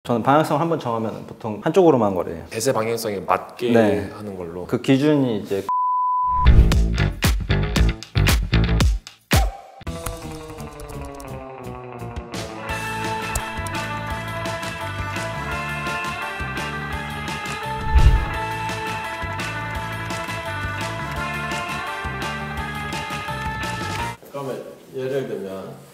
저는 방향성 한번 정하면 보통 한쪽으로만 거래해요. 대세 방향성에 맞게 네. 하는 걸로. 그 기준이 이제 그러면 예를 들면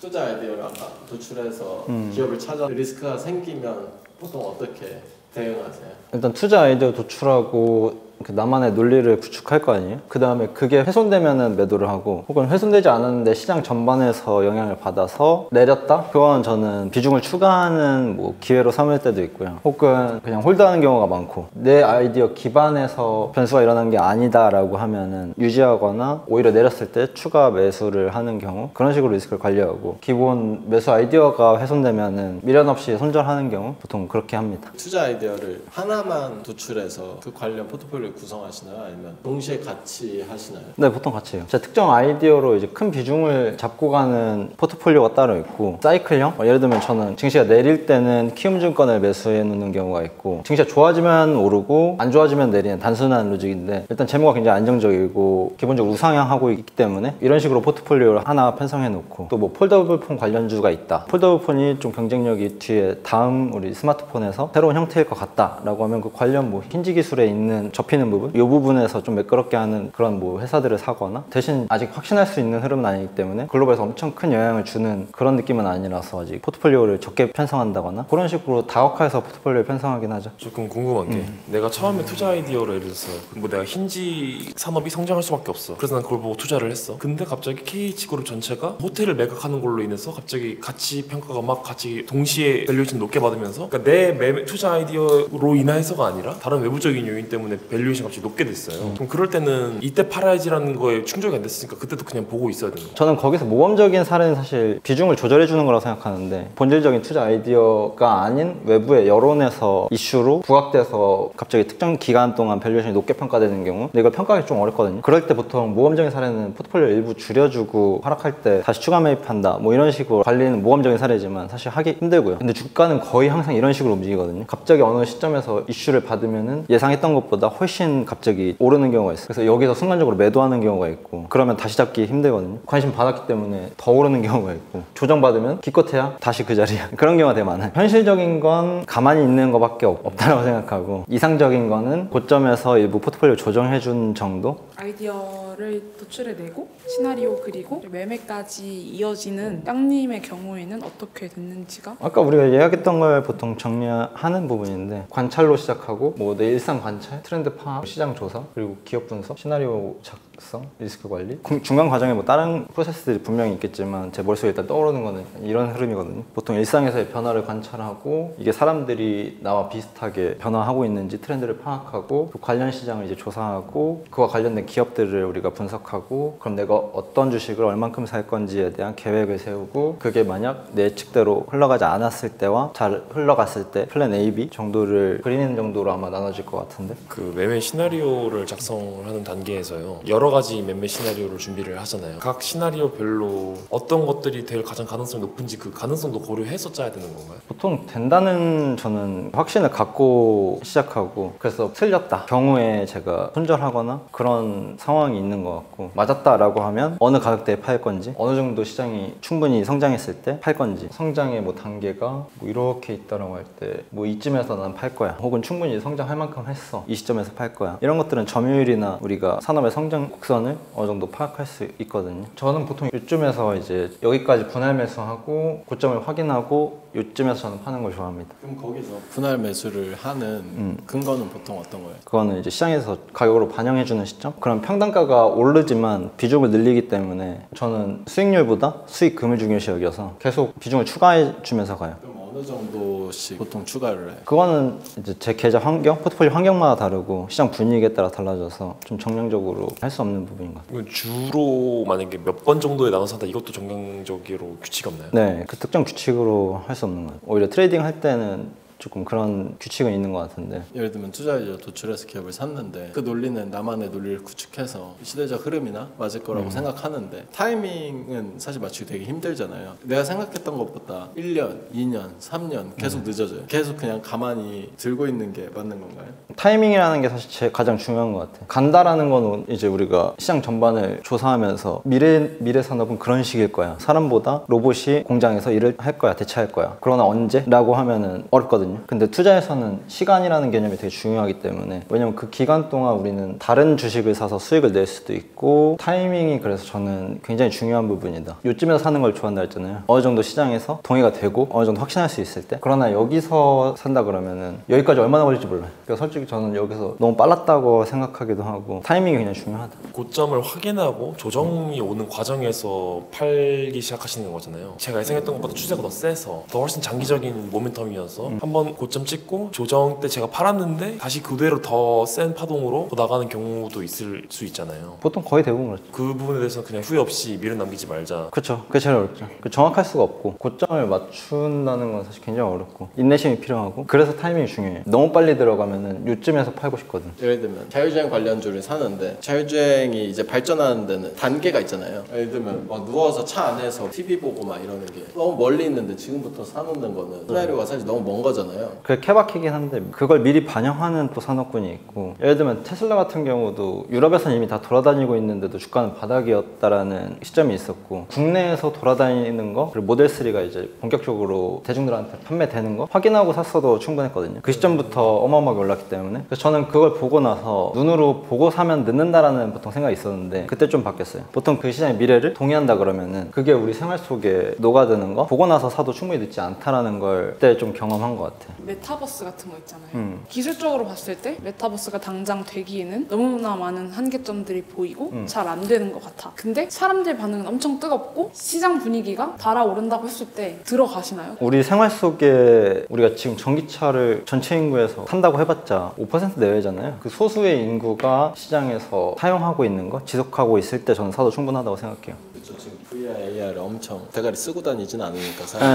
투자 아이디어를 아까 도출해서 기업을 찾아 리스크가 생기면 보통 어떻게 대응하세요? 일단 투자 아이디어 도출하고 그 나만의 논리를 구축할 거 아니에요? 그 다음에 그게 훼손되면은 매도를 하고, 혹은 훼손되지 않았는데 시장 전반에서 영향을 받아서 내렸다? 그건 저는 비중을 추가하는 뭐 기회로 삼을 때도 있고요. 혹은 그냥 홀드하는 경우가 많고, 내 아이디어 기반에서 변수가 일어난 게 아니다라고 하면은 유지하거나 오히려 내렸을 때 추가 매수를 하는 경우, 그런 식으로 리스크를 관리하고, 기본 매수 아이디어가 훼손되면은 미련 없이 손절하는 경우 보통 그렇게 합니다. 투자 아이디어를 하나만 도출해서 그 관련 포트폴리오 구성하시나요? 아니면 동시에 같이 하시나요? 네, 보통 같이 해요. 제가 특정 아이디어로 이제 큰 비중을 잡고 가는 포트폴리오가 따로 있고, 사이클형? 예를 들면 저는 증시가 내릴 때는 키움증권을 매수해 놓는 경우가 있고, 증시가 좋아지면 오르고 안 좋아지면 내리는 단순한 로직인데, 일단 재무가 굉장히 안정적이고 기본적으로 우상향하고 있기 때문에 이런 식으로 포트폴리오를 하나 편성해 놓고, 또 뭐 폴더블 폰 관련주가 있다, 폴더블 폰이 좀 경쟁력이 뒤에 다음 우리 스마트폰에서 새로운 형태일 것 같다 라고 하면 그 관련 뭐 힌지 기술에 있는 접히는 부분, 이 부분에서 좀 매끄럽게 하는 그런 뭐 회사들을 사거나, 대신 아직 확신할 수 있는 흐름은 아니기 때문에 글로벌에서 엄청 큰 영향을 주는 그런 느낌은 아니라서 아직 포트폴리오를 적게 편성한다거나 그런 식으로 다각화해서 포트폴리오를 편성하긴 하죠. 조금 궁금한 게 내가 처음에 투자 아이디어를 예를 들어서 뭐 내가 힌지 산업이 성장할 수밖에 없어. 그래서 난 그걸 보고 투자를 했어. 근데 갑자기 KH그룹 전체가 호텔을 매각하는 걸로 인해서 갑자기 가치 평가가 막 같이 동시에 밸류에이션 높게 받으면서, 그러니까 내 투자 아이디어로 인해서가 아니라 다른 외부적인 요인 때문에 밸류에이션 갑자기 높게 됐어요. 그럼 그럴 때는 이때 팔아야지라는 거에 충족이 안 됐으니까 그때도 그냥 보고 있어야 되는 거죠. 저는 거기서 모범적인 사례는 사실 비중을 조절해 주는 거라고 생각하는데, 본질적인 투자 아이디어가 아닌 외부의 여론에서 이슈로 부각돼서 갑자기 특정 기간 동안 밸류에이션이 높게 평가되는 경우, 근데 이걸 평가하기 좀 어렵거든요. 그럴 때 보통 모범적인 사례는 포트폴리오 일부 줄여주고 하락할 때 다시 추가 매입한다, 뭐 이런 식으로 관리는 모범적인 사례지만 사실 하기 힘들고요. 근데 주가는 거의 항상 이런 식으로 움직이거든요. 갑자기 어느 시점에서 이슈를 받으면은 예상했던 것보다 훨씬 갑자기 오르는 경우가 있어요. 그래서 여기서 순간적으로 매도하는 경우가 있고, 그러면 다시 잡기 힘들거든요. 관심 받았기 때문에 더 오르는 경우가 있고, 조정받으면 기껏해야 다시 그 자리야. 그런 경우가 되게 많아요. 현실적인 건 가만히 있는 것밖에 없다고 생각하고, 이상적인 거는 고점에서 일부 포트폴리오 조정해준 정도? 아이디어를 도출해내고 시나리오 그리고 매매까지 이어지는 깡님의 경우에는 어떻게 됐는지가, 아까 우리가 이야기했던 걸 보통 정리하는 부분인데, 관찰로 시작하고 뭐 내 일상 관찰, 트렌드 파악, 시장 조사, 그리고 기업 분석, 시나리오 작성, 리스크 관리, 중간 과정에 뭐 다른 프로세스들이 분명히 있겠지만 제 머릿속에 일단 떠오르는 거는 이런 흐름이거든요. 보통 일상에서의 변화를 관찰하고, 이게 사람들이 나와 비슷하게 변화하고 있는지 트렌드를 파악하고, 그 관련 시장을 이제 조사하고, 그와 관련된 기업들을 우리가 분석하고, 그럼 내가 어떤 주식을 얼만큼 살 건지에 대한 계획을 세우고, 그게 만약 내 예측대로 흘러가지 않았을 때와 잘 흘러갔을 때 플랜 A, B 정도를 그리는 정도로 아마 나눠질 것 같은데, 그 매매 시나리오를 작성을 하는 단계에서요, 여러 가지 매매 시나리오를 준비를 하잖아요. 각 시나리오별로 어떤 것들이 될 가장 가능성이 높은지 그 가능성도 고려해서 짜야 되는 건가요? 보통 된다는 저는 확신을 갖고 시작하고, 그래서 틀렸다 경우에 제가 손절하거나 그런 상황이 있는 것 같고, 맞았다라고 하면 어느 가격대에 팔 건지, 어느 정도 시장이 충분히 성장했을 때 팔 건지, 성장의 뭐 단계가 뭐 이렇게 있다라고 할 때 뭐 이쯤에서 난 팔 거야, 혹은 충분히 성장할 만큼 했어, 이 시점에서 팔 거야, 이런 것들은 점유율이나 우리가 산업의 성장 곡선을 어느 정도 파악할 수 있거든요. 저는 보통 이쯤에서 이제 여기까지 분할 매수하고 고점을 확인하고 이쯤에서 저는 파는 걸 좋아합니다. 그럼 거기서 분할 매수를 하는 근거는 보통 어떤 거예요? 그거는 이제 시장에서 가격으로 반영해주는 시점? 그럼 평단가가 오르지만 비중을 늘리기 때문에 저는 수익률보다 수익금을 중요시 여겨서 계속 비중을 추가해주면서 가요. 그럼 어느 정도씩 보통 추가를 해요? 그거는 이제 제 계좌 환경, 포트폴리오 환경마다 다르고 시장 분위기에 따라 달라져서 좀 정량적으로 할 수 없는 부분인 것 같아요. 이건 주로 만약에 몇 번 정도에 나눠서 한다, 이것도 정량적으로 규칙이 없나요? 네, 그 특정 규칙으로 할 수 없는 것 같아요. 오히려 트레이딩 할 때는 조금 그런 규칙은 있는 것 같은데. 예를 들면 투자 아이디어 도출해서 기업을 샀는데 그 논리는 나만의 논리를 구축해서 시대적 흐름이나 맞을 거라고 생각하는데 타이밍은 사실 맞추기 되게 힘들잖아요. 내가 생각했던 것보다 1년, 2년, 3년 계속 늦어져요. 계속 그냥 가만히 들고 있는 게 맞는 건가요? 타이밍이라는 게 사실 가장 중요한 것 같아요. 간다라는 거는 이제 우리가 시장 전반을 조사하면서 미래 산업은 그런 식일 거야. 사람보다 로봇이 공장에서 일을 할 거야, 대체할 거야. 그러나 언제? 라고 하면은 어렵거든요. 근데 투자에서는 시간이라는 개념이 되게 중요하기 때문에, 왜냐면 그 기간 동안 우리는 다른 주식을 사서 수익을 낼 수도 있고, 타이밍이 그래서 저는 굉장히 중요한 부분이다. 요쯤에서 사는 걸 좋아한다 했잖아요. 어느 정도 시장에서 동의가 되고 어느 정도 확신할 수 있을 때. 그러나 여기서 산다 그러면은 여기까지 얼마나 걸릴지 몰라요. 그러니까 솔직히 저는 여기서 너무 빨랐다고 생각하기도 하고, 타이밍이 굉장히 중요하다. 고점을 확인하고 조정이 오는 과정에서 팔기 시작하시는 거잖아요. 제가 예상했던 것보다 추세가 더 세서 더 훨씬 장기적인 모멘텀이어서 한번 고점 찍고 조정 때 제가 팔았는데 다시 그대로 더 센 파동으로 더 나가는 경우도 있을 수 있잖아요. 보통 거의 대부분 그렇죠. 그 부분에 대해서 그냥 후회 없이 미련 남기지 말자. 그렇죠. 그게 제일 어렵죠. 정확할 수가 없고, 고점을 맞춘다는 건 사실 굉장히 어렵고 인내심이 필요하고, 그래서 타이밍이 중요해요. 너무 빨리 들어가면은 요쯤에서 팔고 싶거든. 예를 들면 자율주행 관련주를 사는데 자율주행이 이제 발전하는 데는 단계가 있잖아요. 예를 들면 막 누워서 차 안에서 TV 보고 막 이러는 게 너무 멀리 있는데 지금부터 사놓는 거는 시나리오가 사실 너무 먼 거잖아요. 그게 케바키긴 한데 그걸 미리 반영하는 또 산업군이 있고, 예를 들면 테슬라 같은 경우도 유럽에서는 이미 다 돌아다니고 있는데도 주가는 바닥이었다라는 시점이 있었고, 국내에서 돌아다니는 거 그리고 모델 3가 이제 본격적으로 대중들한테 판매되는 거 확인하고 샀어도 충분했거든요. 그 시점부터 어마어마하게 올랐기 때문에. 그래서 저는 그걸 보고 나서 눈으로 보고 사면 늦는다라는 보통 생각이 있었는데, 그때 좀 바뀌었어요. 보통 그 시장의 미래를 동의한다 그러면은 그게 우리 생활 속에 녹아드는 거 보고 나서 사도 충분히 늦지 않다라는 걸 그때 좀 경험한 것 같아요. 메타버스 같은 거 있잖아요. 기술적으로 봤을 때 메타버스가 당장 되기에는 너무나 많은 한계점들이 보이고 잘 안 되는 것 같아. 근데 사람들 반응은 엄청 뜨겁고 시장 분위기가 달아오른다고 했을 때 들어가시나요? 우리 생활 속에 우리가 지금 전기차를 전체 인구에서 탄다고 해봤자 5% 내외잖아요. 그 소수의 인구가 시장에서 사용하고 있는 거, 지속하고 있을 때 저는 사도 충분하다고 생각해요. 그렇죠. 지금 VR, AR을 엄청 대가리 쓰고 다니진 않으니까 사실.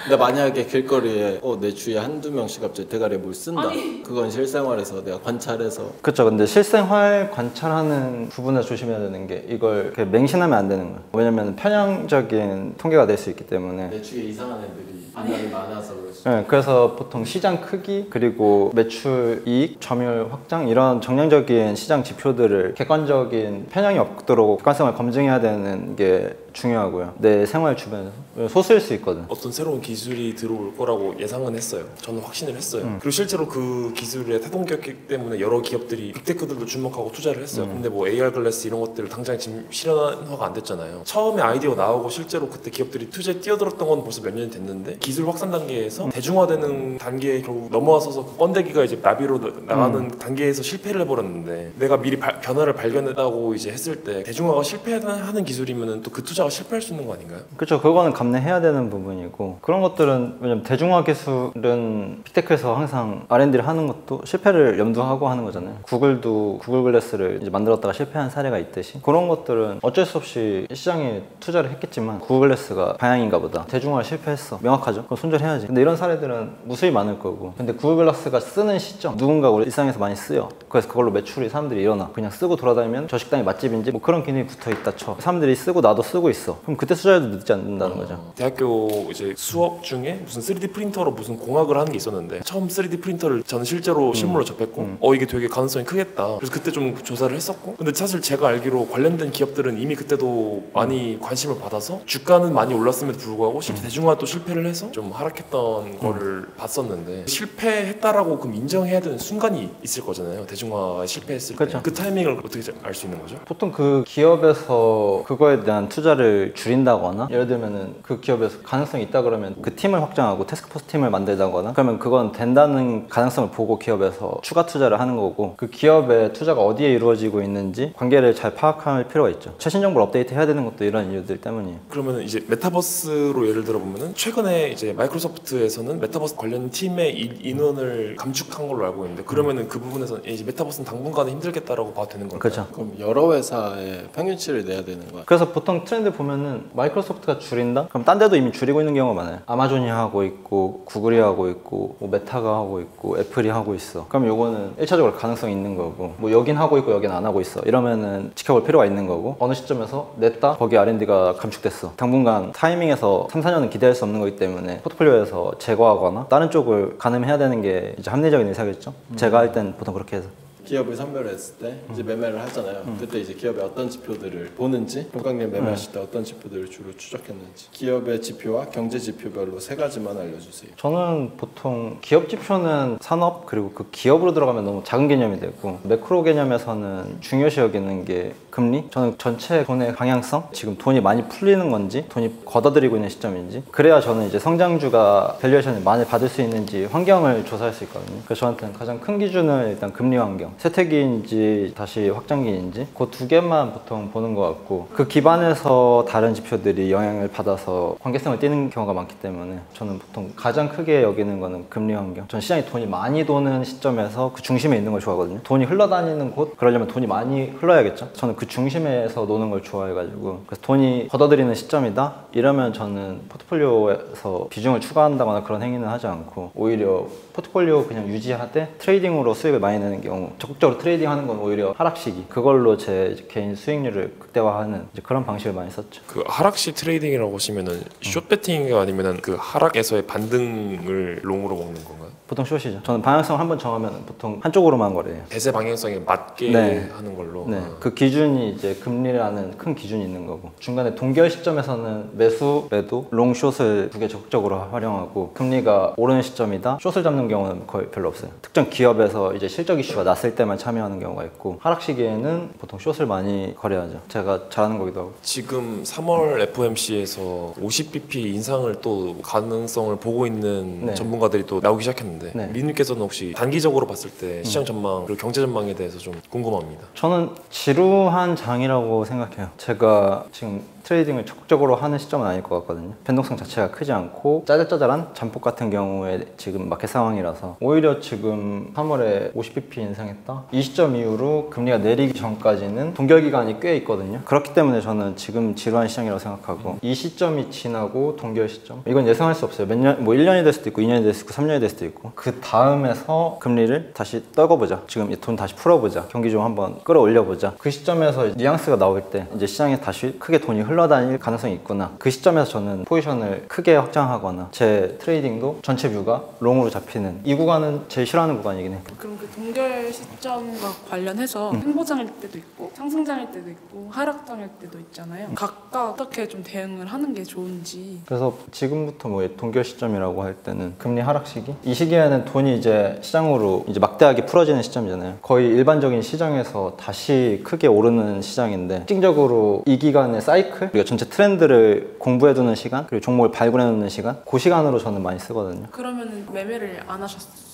근데 만약에 길거리에 내 주위에 한두 명씩 갑자기 대가리에 뭘 쓴다. 그건 실생활에서 내가 관찰해서. 그렇죠. 근데 실생활 관찰하는 부분에서 조심해야 되는 게, 이걸 그냥 맹신하면 안 되는 거예요. 왜냐면 편향적인 통계가 될 수 있기 때문에. 내 주위에 이상한 애들이 인간이 많아서 그럴 수. 네, 그래서 보통 시장 크기, 그리고 매출 이익, 점유율 확장, 이런 정량적인 시장 지표들을 객관적인 편향이 없도록 객관성을 검증해야 되는 게 중요하고요. 내 생활 주변에서 소수일 수 있거든. 어떤 새로운 기술이 들어올 거라고 예상은 했어요. 저는 확신을 했어요. 그리고 실제로 그 기술의 태동기였기 때문에 여러 기업들이 빅테크들도 주목하고 투자를 했어요. 근데 뭐 AR 글래스 이런 것들 당장 지금 실현화가 안 됐잖아요. 처음에 아이디어 나오고 실제로 그때 기업들이 투자에 뛰어들었던 건 벌써 몇 년이 됐는데, 기술 확산 단계에서 대중화되는 단계에 결국 넘어와서 그 번데기가 이제 나비로 나가는 단계에서 실패를 해버렸는데, 내가 미리 변화를 발견했다고 이제 했을 때 대중화가 실패하는 기술이면은 또 그 투자가 실패할 수 있는 거 아닌가요? 그렇죠. 그거는 감내해야 되는 부분이고, 그런 것들은 왜냐면 대중화 기술은 빅테크에서 항상 R&D를 하는 것도 실패를 염두하고 하는 거잖아요. 구글도 구글 글래스를 이제 만들었다가 실패한 사례가 있듯이, 그런 것들은 어쩔 수 없이 시장에 투자를 했겠지만 구글 글래스가 방향인가 보다, 대중화 실패했어, 명확하죠. 그럼 손절해야지. 근데 이런 사례들은 무수히 많을 거고, 근데 구글 글래스가 쓰는 시점 누군가 우리 일상에서 많이 쓰여. 그래서 그걸로 매출이 사람들이 일어나. 그냥 쓰고 돌아다니면 저 식당이 맛집인지 뭐 그런 기능이 붙어 있다 쳐. 사람들이 쓰고 나도 쓰고 있어. 그럼 그때 투자해도 늦지 않는다는 거죠. 대학교 이제 수업 중에 무슨 3D 프린터로 무슨 공학을 하는 게 있었는데, 처음 3D 프린터를 저는 실제로 실물로 접했고 이게 되게 가능성이 크겠다. 그래서 그때 좀 조사를 했었고, 근데 사실 제가 알기로 관련된 기업들은 이미 그때도 많이 관심을 받아서 주가는 많이 올랐음에도 불구하고 실제 대중화도 실패를 해서 좀 하락했던 거를 봤었는데, 실패했다라고 그럼 인정해야 되는 순간이 있을 거잖아요. 대중화에 실패했을 그렇죠. 때 그 타이밍을 어떻게 알 수 있는 거죠? 보통 그 기업에서 그거에 대한 투자를 줄인다거나, 예를 들면은 그 기업에서 가능성이 있다 그러면 그 팀을 확장하고 태스크포스 팀을 만들다거나, 그러면 그건 된다는 가능성을 보고 기업에서 추가 투자를 하는 거고, 그 기업의 투자가 어디에 이루어지고 있는지 관계를 잘 파악할 필요가 있죠. 최신 정보를 업데이트 해야 되는 것도 이런 이유들 때문이에요. 그러면 이제 메타버스로 예를 들어 보면은, 최근에 이제 마이크로소프트에서는 메타버스 관련 팀의 인원을 감축한 걸로 알고 있는데, 그러면은 그 부분에서 이제 메타버스는 당분간은 힘들겠다라고 봐도 되는 건가요? 그렇죠. 그럼 여러 회사의 평균치를 내야 되는 거야. 그래서 보통 트렌드 보면은 마이크로소프트가 줄인다? 줄이자? 그럼 딴 데도 이미 줄이고 있는 경우가 많아요. 아마존이 하고 있고 구글이 하고 있고 뭐 메타가 하고 있고 애플이 하고 있어. 그럼 요거는 1차적으로 가능성이 있는 거고 뭐 여긴 하고 있고 여긴 안 하고 있어. 이러면은 지켜볼 필요가 있는 거고 어느 시점에서 냈다? 거기 R&D가 감축됐어. 당분간 타이밍에서 3, 4년은 기대할 수 없는 거기 때문에 포트폴리오에서 제거하거나 다른 쪽을 가늠해야 되는 게 이제 합리적인 의사겠죠. 제가 할 땐 보통 그렇게 해서. 기업을 선별했을 때 이제 매매를 하잖아요. 그때 이제 기업의 어떤 지표들을 보는지, 동강님 매매하실 때 어떤 지표들을 주로 추적했는지, 기업의 지표와 경제 지표별로 3가지만 알려주세요. 저는 보통 기업 지표는 산업 그리고 그 기업으로 들어가면 너무 작은 개념이 되고 매크로 개념에서는 중요시 여기는 게 금리? 저는 전체 돈의 방향성? 지금 돈이 많이 풀리는 건지 돈이 걷어들이고 있는 시점인지 그래야 저는 이제 성장주가 밸류에이션을 많이 받을 수 있는지 환경을 조사할 수 있거든요. 그래서 저한테는 가장 큰 기준은 일단 금리 환경, 세태기인지 다시 확장기인지 그 2개만 보통 보는 것 같고 그 기반에서 다른 지표들이 영향을 받아서 관계성을 띠는 경우가 많기 때문에 저는 보통 가장 크게 여기는 거는 금리 환경. 전 시장에 돈이 많이 도는 시점에서 그 중심에 있는 걸 좋아하거든요. 돈이 흘러다니는 곳? 그러려면 돈이 많이 흘러야겠죠. 저는 그 중심에서 노는 걸 좋아해가지고 그래서 돈이 걷어들이는 시점이다? 이러면 저는 포트폴리오에서 비중을 추가한다거나 그런 행위는 하지 않고 오히려 포트폴리오 그냥 유지하되 트레이딩으로 수익을 많이 내는 경우 적극적으로 트레이딩 하는 건 오히려 하락시기 그걸로 제 개인 수익률을 극대화하는 이제 그런 방식을 많이 썼죠. 그 하락시 트레이딩이라고 하시면은 숏 배팅이 아니면은 그 하락에서의 반등을 롱으로 먹는 건가요? 보통 숏이죠. 저는 방향성 한번 정하면 보통 한쪽으로만 거래해요. 대세 방향성에 맞게 네. 하는 걸로. 네, 그 기준이 이제 금리라는 큰 기준이 있는 거고 중간에 동결 시점에서는 매수, 매도, 롱, 숏을 2개 적극적으로 활용하고 금리가 오르는 시점이다. 숏을 잡는 경우는 거의 별로 없어요. 특정 기업에서 이제 실적 이슈가 났을 때만 참여하는 경우가 있고 하락 시기에는 보통 숏을 많이 거래하죠. 제가 잘하는 거기도 하고. 지금 3월 FOMC에서 50bp 인상을 또 가능성을 보고 있는 네. 전문가들이 또 나오기 시작했는데 네. 민님께서는 혹시 단기적으로 봤을 때 시장 전망 그리고 경제 전망에 대해서 좀 궁금합니다. 저는 지루한 장이라고 생각해요. 제가 지금 트레이딩을 적극적으로 하는 시점은 아닐 것 같거든요. 변동성 자체가 크지 않고 짜잘짜잘한 잠폭 같은 경우에 지금 마켓 상황이라서 오히려 지금 3월에 50bp 인상했다? 이 시점 이후로 금리가 내리기 전까지는 동결 기간이 꽤 있거든요. 그렇기 때문에 저는 지금 지루한 시장이라고 생각하고 이 시점이 지나고 동결 시점? 이건 예상할 수 없어요. 몇 년, 뭐 1년이 될 수도 있고 2년이 될 수도 있고 3년이 될 수도 있고 그 다음에서 금리를 다시 떨궈보자. 지금 이 돈 다시 풀어보자. 경기 좀 한번 끌어올려보자. 그 시점에서 뉘앙스가 나올 때 이제 시장에 다시 크게 돈이 흘러다닐 가능성이 있구나. 그 시점에서 저는 포지션을 크게 확장하거나 제 트레이딩도 전체 뷰가 롱으로 잡히는 이 구간은 제일 싫어하는 구간이긴 해요. 그럼 그 동결 시점과 관련해서 횡보장일 때도 있고 상승장일 때도 있고 하락장일 때도 있잖아요. 각각 어떻게 좀 대응을 하는 게 좋은지. 그래서 지금부터 뭐 동결 시점이라고 할 때는 금리 하락 시기? 이 시기에는 돈이 이제 시장으로 이제 막대하게 풀어지는 시점이잖아요. 거의 일반적인 시장에서 다시 크게 오르는 시장인데 특징적으로 이 기간의 사이클 우리가 전체 트렌드를 공부해두는 시간 그리고 종목을 발굴해놓는 시간 그 시간으로 저는 많이 쓰거든요. 그러면은 매매를 안 하셨어요?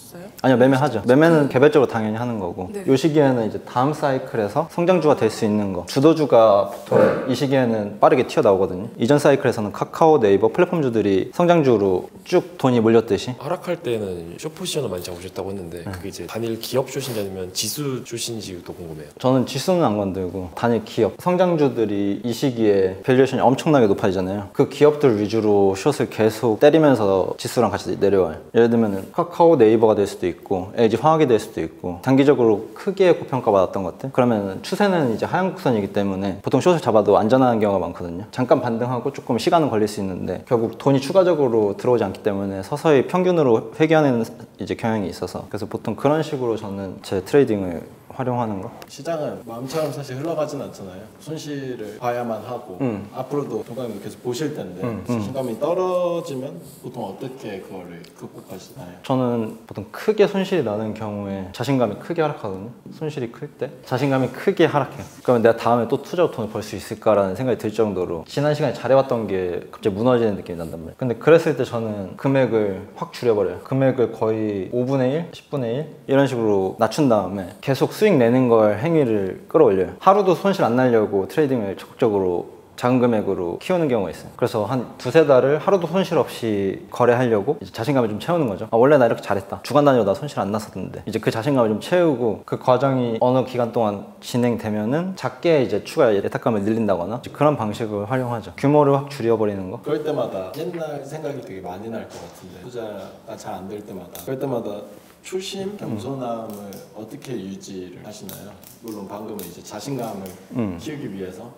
아니요, 매매하죠. 매매는 개별적으로 당연히 하는 거고 네. 이 시기에는 이제 다음 사이클에서 성장주가 될 수 있는 거 주도주가 보통 이 시기에는 빠르게 튀어나오거든요. 이전 사이클에서는 카카오, 네이버 플랫폼주들이 성장주로 쭉 돈이 몰렸듯이 하락할 때는 숏 포지션을 많이 잡으셨다고 했는데 그게 이제 단일 기업 숏인지 아니면 지수 숏인지도 궁금해요. 저는 지수는 안 건들고 단일 기업 성장주들이 이 시기에 밸류에이션이 엄청나게 높아지잖아요. 그 기업들 위주로 숏을 계속 때리면서 지수랑 같이 내려와요. 예를 들면 카카오, 네이버가 될 수도 있고 LG 화학이 될 수도 있고 단기적으로 크게 고평가 받았던 것들 그러면 추세는 이제 하향 곡선이기 때문에 보통 숏을 잡아도 안전한 경우가 많거든요. 잠깐 반등하고 조금 시간은 걸릴 수 있는데 결국 돈이 추가적으로 들어오지 않기 때문에 서서히 평균으로 회귀하는 이제 경향이 있어서 그래서 보통 그런 식으로 저는 제 트레이딩을 활용하는 거? 시장은 마음처럼 사실 흘러가진 않잖아요. 손실을 봐야만 하고 앞으로도 동감이 계속 보실 텐데 자신감이 떨어지면 보통 어떻게 그거를 극복하시나요? 저는 보통 크게 손실이 나는 경우에 자신감이 크게 하락하거든요. 손실이 클 때 자신감이 크게 하락해요. 그러면 내가 다음에 또 투자로 돈을 벌 수 있을까라는 생각이 들 정도로 지난 시간에 잘해왔던 게 갑자기 무너지는 느낌이 난단 말이에요. 근데 그랬을 때 저는 금액을 확 줄여버려요. 금액을 거의 5분의 1, 10분의 1 이런 식으로 낮춘 다음에 계속 수익 내는 걸 행위를 끌어올려요. 하루도 손실 안 나려고 트레이딩을 적극적으로 작은 금액으로 키우는 경우가 있어요. 그래서 한 두세 달을 하루도 손실 없이 거래하려고 이제 자신감을 좀 채우는 거죠. 아, 원래 나 이렇게 잘했다. 주간 단위로 나 손실 안 났었는데 이제 그 자신감을 좀 채우고 그 과정이 어느 기간 동안 진행되면은 작게 이제 추가 예탁감을 늘린다거나 이제 그런 방식을 활용하죠. 규모를 확 줄여버리는 거. 그럴 때마다 옛날 생각이 되게 많이 날 것 같은데 투자가 잘 안 될 때마다 그럴 때마다 초심, 겸손함을 어떻게 유지를 하시나요? 물론 방금은 이제 자신감을 키우기 위해서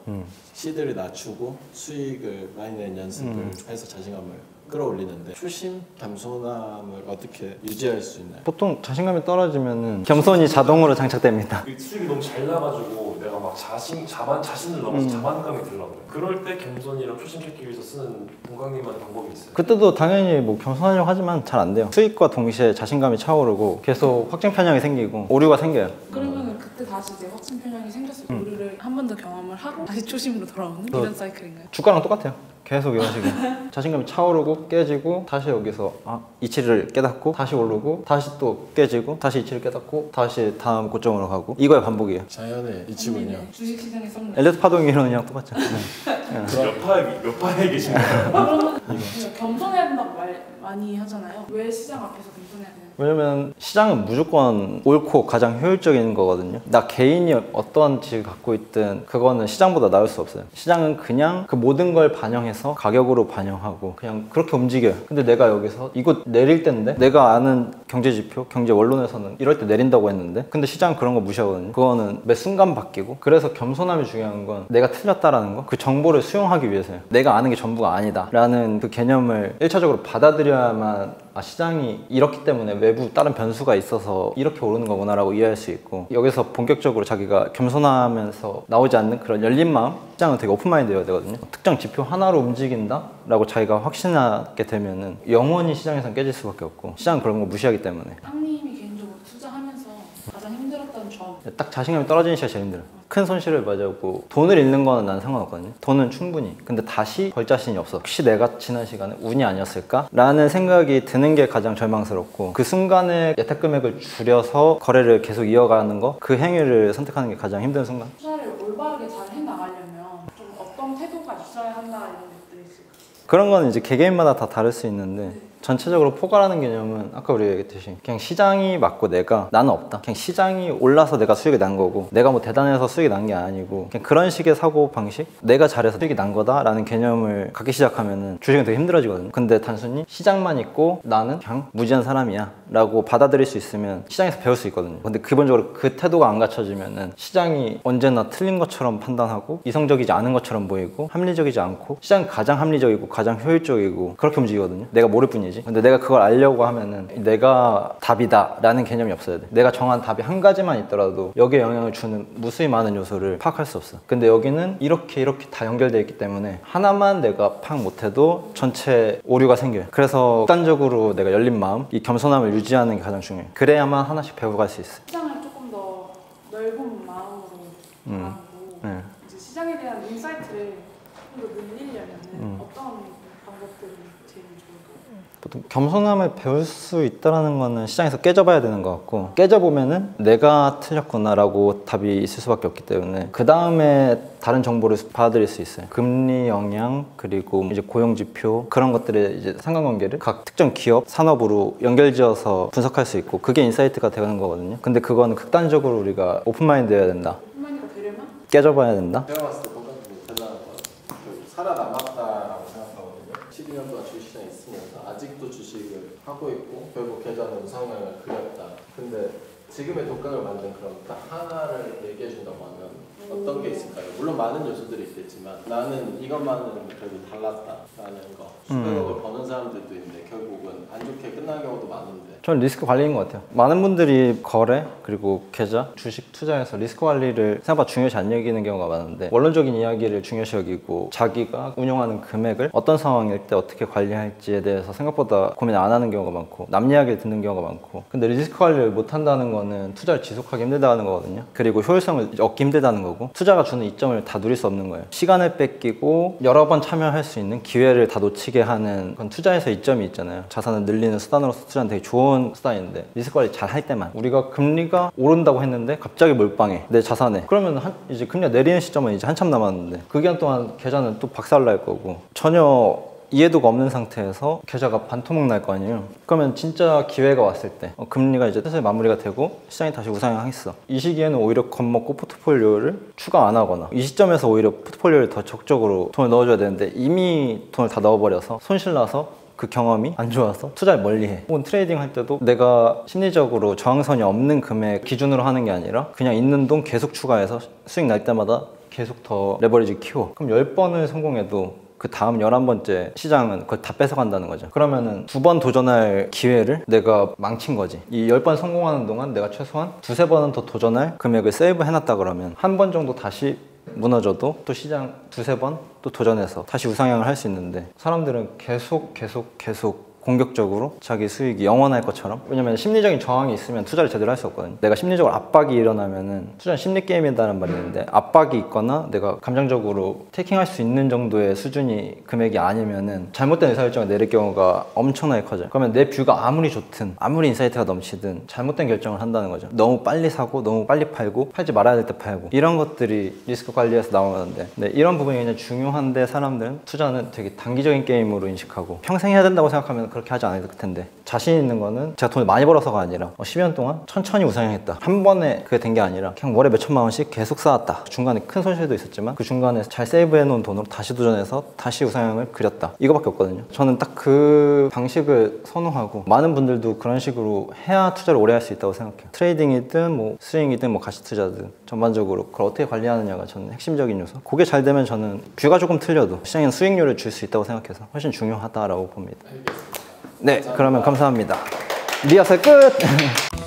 시드를 낮추고 수익을 많이 낸 연습을 해서 자신감을 끌어올리는데 초심, 겸손함을 어떻게 유지할 수 있나요? 보통 자신감이 떨어지면은 겸손이 자동으로 장착됩니다. 그 수익이 너무 잘 나가지고 내가 막 자신을 넘어서 자만감이 들더라고요. 그럴 때 겸손이랑 초심 찾기 위해서 쓰는 동강님만의 방법이 있어요. 그때도 당연히 뭐 겸손하려고 하지만 잘 안 돼요. 수익과 동시에 자신감이 차오르고 계속 확증 편향이 생기고 오류가 생겨요. 그러면 그때 다시 이제 확신 편향이 생겼을 때 오류를 한 번 더 경험을 하고 다시 초심으로 돌아오는 이런 사이클인가요? 주가랑 똑같아요. 계속 이런 식으로 자신감이 차오르고 깨지고 다시 여기서 이치를 깨닫고 다시 오르고 다시 또 깨지고 다시 이치를 깨닫고 다시 다음 고점으로 가고 이거의 반복이에요. 자연의 이치군요. 주식시장에 썩는 엘리트 파동 이론이랑 똑같죠. 몇 파에 계신가요? 그러면 겸손해야 된다고 말 많이 하잖아요. 왜 시장 앞에서 겸손해야 되는? 왜냐면 시장은 무조건 옳고 가장 효율적인 거거든요. 나 개인이 어떤 지식을 갖고 있든 그거는 시장보다 나을 수 없어요. 시장은 그냥 그 모든 걸 반영해서 가격으로 반영하고 그냥 그렇게 움직여요. 근데 내가 여기서 이거 내릴 때인데 내가 아는 경제지표, 경제 원론에서는 이럴 때 내린다고 했는데 근데 시장은 그런 거 무시하거든요. 그거는 매 순간 바뀌고 그래서 겸손함이 중요한 건 내가 틀렸다라는 거, 그 정보를 수용하기 위해서요. 내가 아는 게 전부가 아니다 라는 그 개념을 1차적으로 받아들여야만 시장이 이렇기 때문에 외부 다른 변수가 있어서 이렇게 오르는 거구나 라고 이해할 수 있고 여기서 본격적으로 자기가 겸손하면서 나오지 않는 그런 열린 마음, 시장은 되게 오픈마인드여야 되거든요. 특정 지표 하나로 움직인다 라고 자기가 확신하게 되면은 영원히 시장에선 깨질 수밖에 없고 시장은 그런 거 무시하기 때문에 형님이 개인적으로 투자하면서 가장 힘들었던 점 딱 자신감이 떨어지는 시기가 제일 힘들어요. 큰 손실을 맞았고 돈을 잃는 거는 난 상관없거든요. 돈은 충분히. 근데 다시 벌 자신이 없어. 혹시 내가 지난 시간에 운이 아니었을까? 라는 생각이 드는 게 가장 절망스럽고 그 순간에 예탁 금액을 줄여서 거래를 계속 이어가는 거 그 행위를 선택하는 게 가장 힘든 순간. 투자를 올바르게 잘 해나가려면 좀 어떤 태도가 있어야 한다 이런 것들이 있을까요? 그런 건 이제 개개인마다 다 다를 수 있는데 전체적으로 포괄하는 개념은 아까 우리가 얘기했듯이 그냥 시장이 맞고 나는 없다. 그냥 시장이 올라서 내가 수익이 난 거고 내가 뭐 대단해서 수익이 난 게 아니고 그냥 그런 식의 사고 방식 내가 잘해서 수익이 난 거다라는 개념을 갖기 시작하면은 주식은 되게 힘들어지거든요. 근데 단순히 시장만 있고 나는 그냥 무지한 사람이야 라고 받아들일 수 있으면 시장에서 배울 수 있거든요. 근데 기본적으로 그 태도가 안 갖춰지면은 시장이 언제나 틀린 것처럼 판단하고 이성적이지 않은 것처럼 보이고 합리적이지 않고 시장이 가장 합리적이고 가장 효율적이고 그렇게 움직이거든요. 내가 모를 뿐이지. 근데 내가 그걸 알려고 하면은 내가 답이다 라는 개념이 없어야 돼. 내가 정한 답이 한 가지만 있더라도 여기에 영향을 주는 무수히 많은 요소를 파악할 수 없어. 근데 여기는 이렇게 다 연결되어 있기 때문에 하나만 내가 파악 못해도 전체 오류가 생겨요. 그래서 극단적으로 내가 열린 마음, 이 겸손함을 유지하는 게 가장 중요해요. 그래야만 하나씩 배워갈 수 있어요. 시장을 조금 더 넓은 마음으로 바라보고 네. 이제 시장에 대한 인사이트를 좀 더 늘리려면 어떤 방법들이 제일 좋을까요? 보통 겸손함을 배울 수 있다는 거는 시장에서 깨져봐야 되는 것 같고 깨져보면은 내가 틀렸구나라고 답이 있을 수밖에 없기 때문에 그 다음에 다른 정보를 받아들일 수 있어요. 금리 영향 그리고 이제 고용지표 그런 것들의 이제 상관관계를 각 특정 기업, 산업으로 연결지어서 분석할 수 있고 그게 인사이트가 되는 거거든요. 근데 그거는 극단적으로 우리가 오픈마인드여야 된다. 오픈마인드가 되려면 깨져봐야 된다. 제가 봤을 때 뭔가 좀 대단한 건 살아남았다라고 생각하거든요. 12년 동안 주식시장에 있으면서 아직도 주식을 하고 있고 결국 계좌는 우상향을 그렸다. 근데 지금의 독각을 만든 그런 딱 하나를 얘기해 준다고 하면 어떤 게 있을까요? 물론 많은 요소들이 있겠지만 나는 이것만은 그래도 달랐다라는 거. 수백억을 버는 사람들도 있는데 결국은 안 좋게 끝난 경우도 많은데 저는 리스크 관리인 것 같아요. 많은 분들이 거래 그리고 계좌, 주식 투자에서 리스크 관리를 생각보다 중요시 안 여기는 경우가 많은데 원론적인 이야기를 중요시 여기고 자기가 운용하는 금액을 어떤 상황일 때 어떻게 관리할지에 대해서 생각보다 고민 안 하는 경우가 많고 남 이야기를 듣는 경우가 많고 근데 리스크 관리를 못 한다는 거는 투자를 지속하기 힘들다는 거거든요. 그리고 효율성을 얻기 힘들다는 거고 나오고 투자가 주는 이점을 다 누릴 수 없는 거예요. 시간을 뺏기고 여러 번 참여할 수 있는 기회를 다 놓치게 하는 그런 투자에서 이점이 있잖아요. 자산을 늘리는 수단으로서 투자는 되게 좋은 수단인데 리스크 관리 잘 할 때만 우리가 금리가 오른다고 했는데 갑자기 몰빵해 내 자산에 그러면 이제 금리가 내리는 시점은 이제 한참 남았는데 그 기간 동안 계좌는 또 박살날 거고 전혀 이해도가 없는 상태에서 계좌가 반토막 날 거 아니에요. 그러면 진짜 기회가 왔을 때 금리가 이제 슬슬 마무리가 되고 시장이 다시 우상향했어. 이 시기에는 오히려 겁먹고 포트폴리오를 추가 안 하거나 이 시점에서 오히려 포트폴리오를 더 적극적으로 돈을 넣어줘야 되는데 이미 돈을 다 넣어버려서 손실나서 그 경험이 안 좋아서 투자를 멀리해. 혹은 트레이딩 할 때도 내가 심리적으로 저항선이 없는 금액 기준으로 하는 게 아니라 그냥 있는 돈 계속 추가해서 수익 날 때마다 계속 더 레버리지 키워. 그럼 10번을 성공해도 그 다음 11번째 시장은 그걸 다 뺏어간다는 거죠. 그러면은 2번 도전할 기회를 내가 망친 거지. 이 10번 성공하는 동안 내가 최소한 2-3번은 더 도전할 금액을 세이브 해놨다 그러면 한 번 정도 다시 무너져도 또 시장 2-3번 또 도전해서 다시 우상향을 할 수 있는데 사람들은 계속 공격적으로 자기 수익이 영원할 것처럼 왜냐면 심리적인 저항이 있으면 투자를 제대로 할 수 없거든요. 내가 심리적으로 압박이 일어나면은 투자는 심리 게임이라는 말이 있는데 압박이 있거나 내가 감정적으로 테이킹할 수 있는 정도의 수준이 금액이 아니면은 잘못된 의사결정을 내릴 경우가 엄청나게 커져요. 그러면 내 뷰가 아무리 좋든 아무리 인사이트가 넘치든 잘못된 결정을 한다는 거죠. 너무 빨리 사고 너무 빨리 팔고 팔지 말아야 될 때 팔고 이런 것들이 리스크 관리에서 나오는데 네, 이런 부분이 굉장히 중요한데 사람들은 투자는 되게 단기적인 게임으로 인식하고 평생 해야 된다고 생각하면 그렇게 하지 않을 텐데 자신 있는 거는 제가 돈을 많이 벌어서가 아니라 10년 동안 천천히 우상향했다. 한 번에 그게 된 게 아니라 그냥 월에 몇 천만 원씩 계속 쌓았다. 중간에 큰 손실도 있었지만 그 중간에 잘 세이브해 놓은 돈으로 다시 도전해서 다시 우상향을 그렸다. 이거밖에 없거든요. 저는 딱 그 방식을 선호하고 많은 분들도 그런 식으로 해야 투자를 오래 할 수 있다고 생각해요. 트레이딩이든 뭐 스윙이든 뭐 가치 투자든 전반적으로 그걸 어떻게 관리하느냐가 저는 핵심적인 요소. 그게 잘 되면 저는 뷰가 조금 틀려도 시장에는 수익률을 줄 수 있다고 생각해서 훨씬 중요하다라고 봅니다. 네, 그러면 감사합니다. 리허설 끝!